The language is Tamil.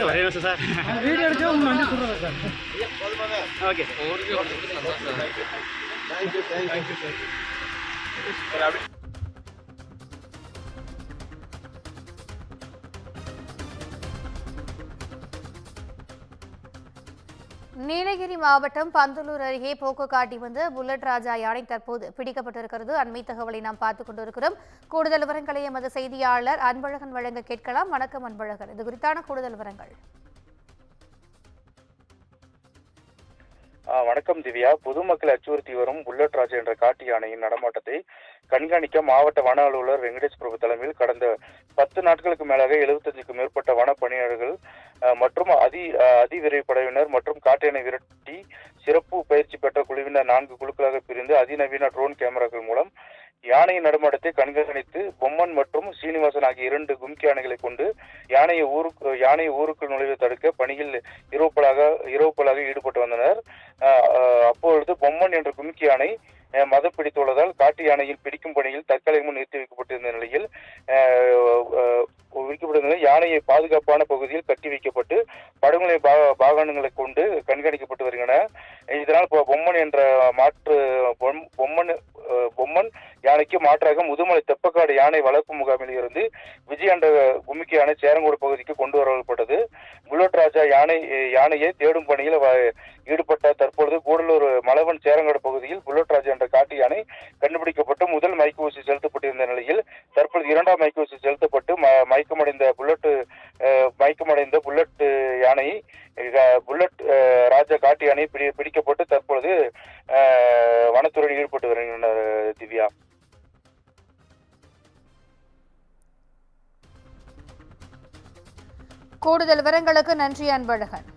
ஒரே நிமிஷம் சார். வீடியோ எடுத்து உங்களுக்கு வந்து சொல்கிறேன் sir. Okay thank you sir. Nilgiri மாவட்டம் பந்தலூர் அருகே போக்கு காட்டி வந்த புல்லட் ராஜா யானை தற்போது பிடிக்கப்பட்டிருக்கிறது. அண்மை தகவலை நாம் பார்த்துக் கொண்டிருக்கிறோம். கூடுதல் விவரங்களை எமது செய்தியாளர் அன்பழகன் வழங்க கேட்கலாம். வணக்கம் அன்பழகன், இது குறித்தான கூடுதல் விவரங்கள். வணக்கம் திவ்யா. பொதுமக்களை அச்சுறுத்தி வரும் புல்லட் ராஜா என்ற காட்டு யானையின் நடமாட்டத்தை கண்காணிக்க மாவட்ட வன அலுவலர் வெங்கடேஷ் பிரபு தலைமையில் கடந்த 10 நாட்களுக்கு மேலாக 75க்கும் மேற்பட்ட வன பணியாளர்கள் மற்றும் அதிவிரைவு படையினர் மற்றும் காட்டு யானை விரட்டி சிறப்பு பயிற்சி பெற்ற குழுவினர் 4 குழுக்களாக பிரிந்து அதிநவீன ட்ரோன் கேமராக்கள் மூலம் யானையின் நடமாட்டத்தை கண்காணித்து பொம்மன் மற்றும் சீனிவாசன் ஆகிய 2 கும்கி யானைகளை கொண்டு யானையை ஊருக்குள் நுழைவை தடுக்க பணியில் இரவுப்பலாக ஈடுபட்டு வந்தனர். அப்பொழுது பொம்மன் என்ற கும்கி யானை மதம் பிடித்துள்ளதால் காட்டு யானையில் பிடிக்கும் பணியில் தற்காலிக முன் நிறுத்தி வைக்கப்பட்டிருந்த நிலையில் யானையை பாதுகாப்பான பகுதியில் கட்டி வைக்கப்பட்டு படுகொலை வாகனங்களை கொண்டு கண்காணிக்கப்பட்டு வருகின்றன. இதனால் பொம்மன் என்ற பொம்மன் யானைக்கு மாற்றாக முதுமலை தெப்பக்காடு யானை வளர்ப்பு முகாமில் இருந்து விஜய் என்ற கும்கி யானை சேரங்கோடு பகுதிக்கு கொண்டு வரப்பட்டது. புல்லட் ராஜா யானையை தேடும் பணியில் ஈடுபட்ட தற்பொழுது கூடலூர் மலவன் சேரங்காடு பகுதியில் புல்லட் ராஜா என்ற காட்டு யானை கண்டுபிடிக்கப்பட்டு முதல் மயக்க ஊசி செலுத்தப்பட்டிருந்த நிலையில் தற்பொழுது 2ஆம் மயக்க ஊசி செலுத்தப்பட்டு மயக்கமடைந்த புல்லட் யானை புல்லட் ராஜா காட்டு யானை பிடிக்கப்பட்டு தற்பொழுது வனத்துறையில் ஈடுபட்டு வருகின்றனர். திவ்யா, கூடுதல் விவரங்களுக்கு நன்றி அன்பழகன்.